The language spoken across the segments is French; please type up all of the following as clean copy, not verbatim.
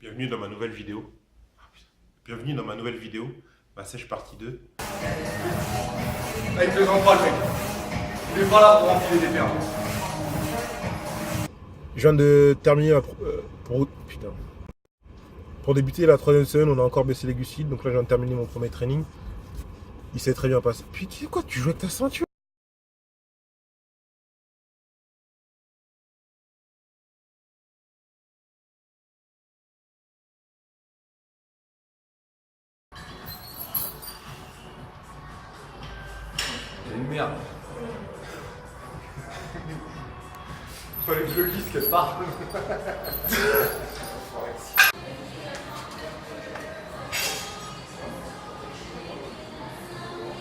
Bienvenue dans ma nouvelle vidéo. Bienvenue dans ma nouvelle vidéo, ma sèche partie 2. Avec le grand pas, le mec. Il est pas là pour enfiler des perles. Je viens de terminer pour débuter la troisième semaine, on a encore baissé les glucides, donc là je viens de terminer mon premier training. Il s'est très bien passé. Puis tu sais quoi, tu joues avec ta ceinture? C'est une merde. Fallait que je le dise quelque part.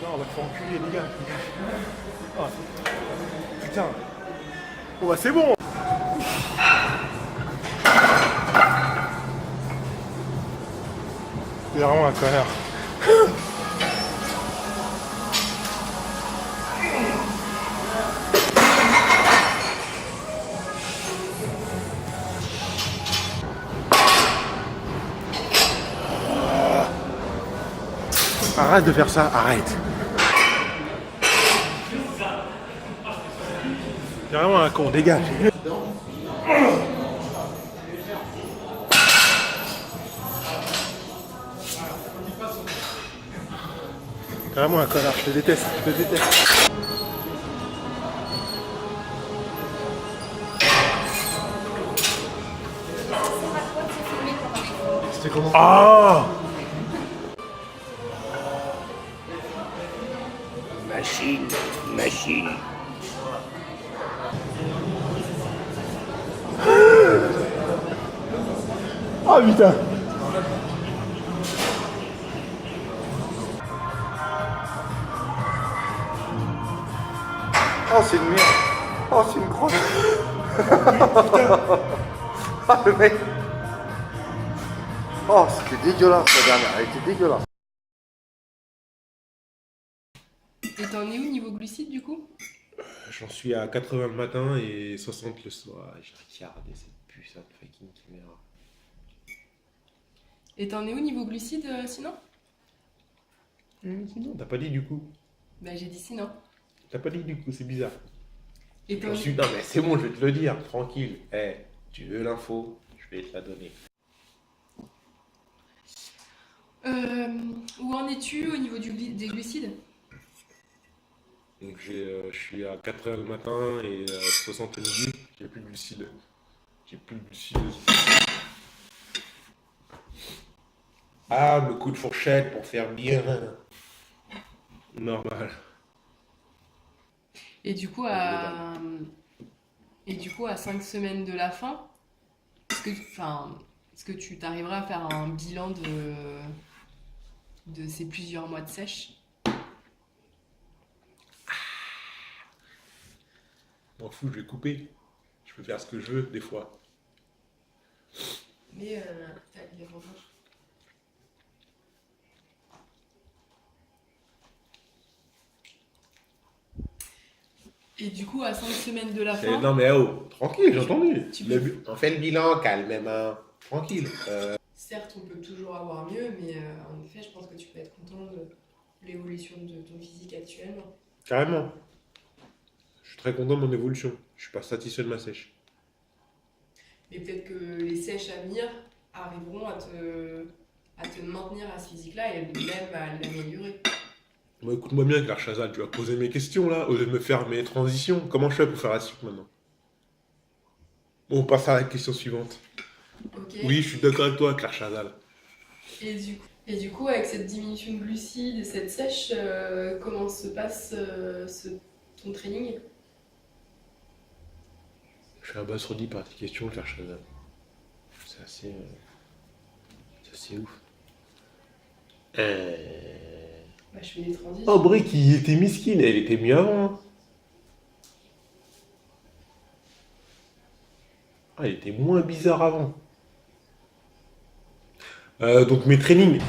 Non, on va te faire enculer, les gars. Ah, putain. Oh, bah c'est bon. C'est vraiment un connard. Arrête de faire ça, arrête. C'est vraiment un con, dégage. C'est vraiment un connard, je te déteste, je te déteste. C'était comment? Ah! Machine. Ah putain! Oh, c'est une merde. Oh, c'est une grosse. Ah, le mec. Oh, c'était dégueulasse la dernière. Elle était dégueulasse. Et t'en es où niveau glucides du coup? J'en suis à 80 le matin et 60 le soir. J'ai regardé cette putain de fucking caméra. Et t'en es où niveau glucides sinon? Sinon, t'as pas dit du coup. Bah j'ai dit sinon. T'as pas dit du coup, c'est bizarre. Et t'en J'en suis... Non mais c'est bon, je vais te le dire, tranquille. Eh, tu veux l'info? Je vais te la donner. Où en es-tu au niveau des glucides? Donc je suis à 4h le matin et 60 le midi. J'ai plus de glucides. J'ai plus de glucides. Ah, le coup de fourchette pour faire bien. Normal. Et du coup à 5 semaines de la fin, est-ce que tu t'arriveras à faire un bilan de ces plusieurs mois de sèche? M'en fous, je vais couper. Je peux faire ce que je veux des fois. Mais t'as les avantages. Et du coup, à 5 semaines de la fin, Non mais oh, tranquille, j'ai entendu. tu peux- On fait le bilan, calme, même tranquille. certes, on peut toujours avoir mieux, mais en effet, je pense que tu peux être content de l'évolution de ton physique actuellement. Carrément. Je suis très content de mon évolution. Je suis pas satisfait de ma sèche. Mais peut-être que les sèches à venir arriveront à te maintenir à ce physique-là et même à l'améliorer. Bon, écoute-moi bien, Claire Chazal, tu vas poser mes questions là, au lieu de me faire mes transitions. Comment je fais pour faire la suite maintenant? Bon, on passe à la question suivante. Ok. Oui, je suis d'accord avec toi, Claire Chazal. Et du coup, avec cette diminution de glucides et cette sèche, comment se passe ton training? Je suis abasourdi par tes questions, Claire Chazal. C'est assez ouf. Bah, je fais des transitions. Oh, Brick, il était misquine, elle était mieux avant. Hein. Ah, elle était moins bizarre avant. Donc mes trainings.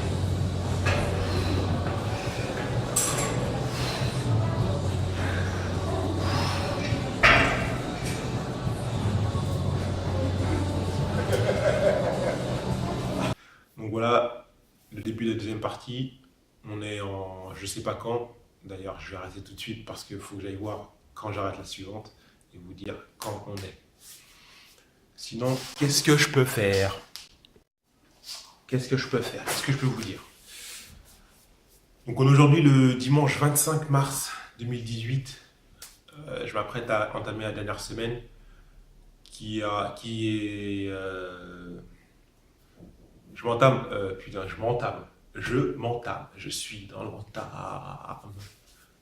Donc voilà, le début de la deuxième partie. On est en je sais pas quand. D'ailleurs, je vais arrêter tout de suite parce qu'il faut que j'aille voir quand j'arrête la suivante et vous dire quand on est. Sinon, qu'est-ce que je peux faire? Qu'est-ce que je peux faire? Qu'est-ce que je peux vous dire? Donc on est aujourd'hui le dimanche 25 mars 2018. Je m'apprête à entamer la dernière semaine qui est... je m'entame. Je suis dans l'entame.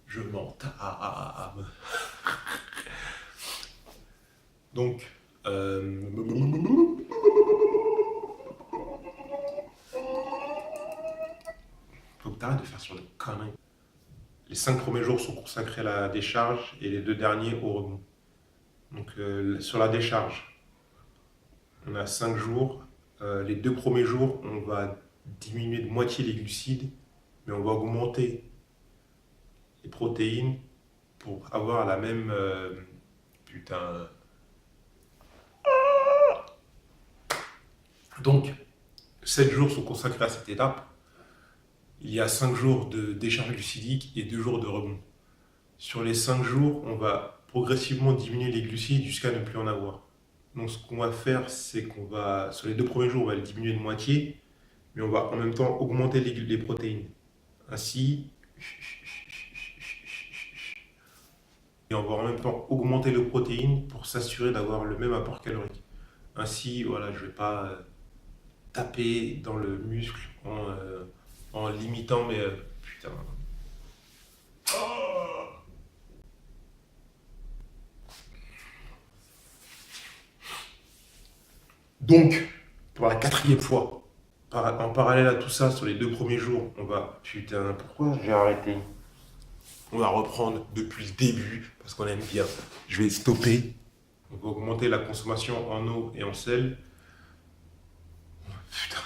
Je m'entame. Donc... faut que t'arrêtes de faire sur le connerie. Les 5 premiers jours sont consacrés à la décharge et les 2 derniers au rebond. Donc sur la décharge, on a 5 jours. Les 2 premiers jours, on va diminuer de moitié les glucides, mais on va augmenter les protéines pour avoir la même... Donc, 7 jours sont consacrés à cette étape. Il y a 5 jours de décharge glucidique et 2 jours de rebond. Sur les 5 jours, on va progressivement diminuer les glucides jusqu'à ne plus en avoir. Donc ce qu'on va faire, c'est qu'on va, sur les 2 premiers jours, on va les diminuer de moitié, mais on va en même temps augmenter les protéines. Ainsi, et on va en même temps augmenter les protéines pour s'assurer d'avoir le même apport calorique. Ainsi, voilà, je ne vais pas taper dans le muscle en limitant mes... putain. Donc, pour la 4e fois, en parallèle à tout ça, sur les 2 premiers jours, on va... Putain, pourquoi j'ai arrêté? On va reprendre depuis le début, parce qu'on aime bien. Je vais stopper. On va augmenter la consommation en eau et en sel. Putain.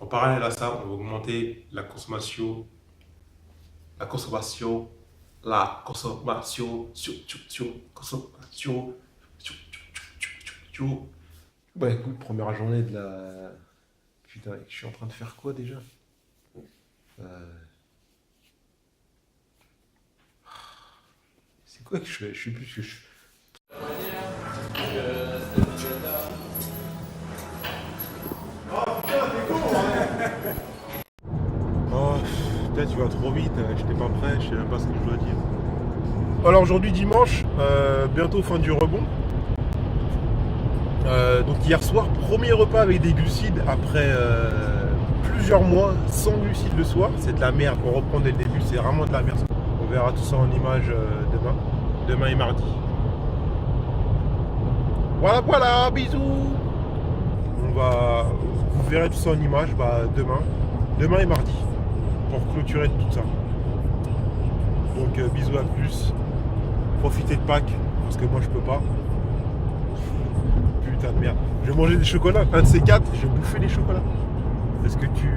En parallèle à ça, on va augmenter la consommation. Bah écoute, première journée de la... Putain, je suis en train de faire quoi déjà? C'est quoi que je fais? Je sais plus ce que je fais. Oh, putain, tu vas trop vite, j'étais pas prêt, je sais même pas ce que je dois dire. Alors aujourd'hui dimanche, bientôt fin du rebond. Donc hier soir, premier repas avec des glucides après plusieurs mois sans glucides le soir. C'est de la merde, on reprend dès le début, c'est vraiment de la merde. On verra tout ça en image demain et mardi. Voilà, bisous. Vous verrez tout ça en image demain et mardi, pour clôturer tout ça. Donc bisous, à plus. Profitez de Pâques, parce que moi je peux pas. Putain de merde. Je vais manger des chocolats. Un de ces 4, je vais bouffer les chocolats. Est-ce que tu...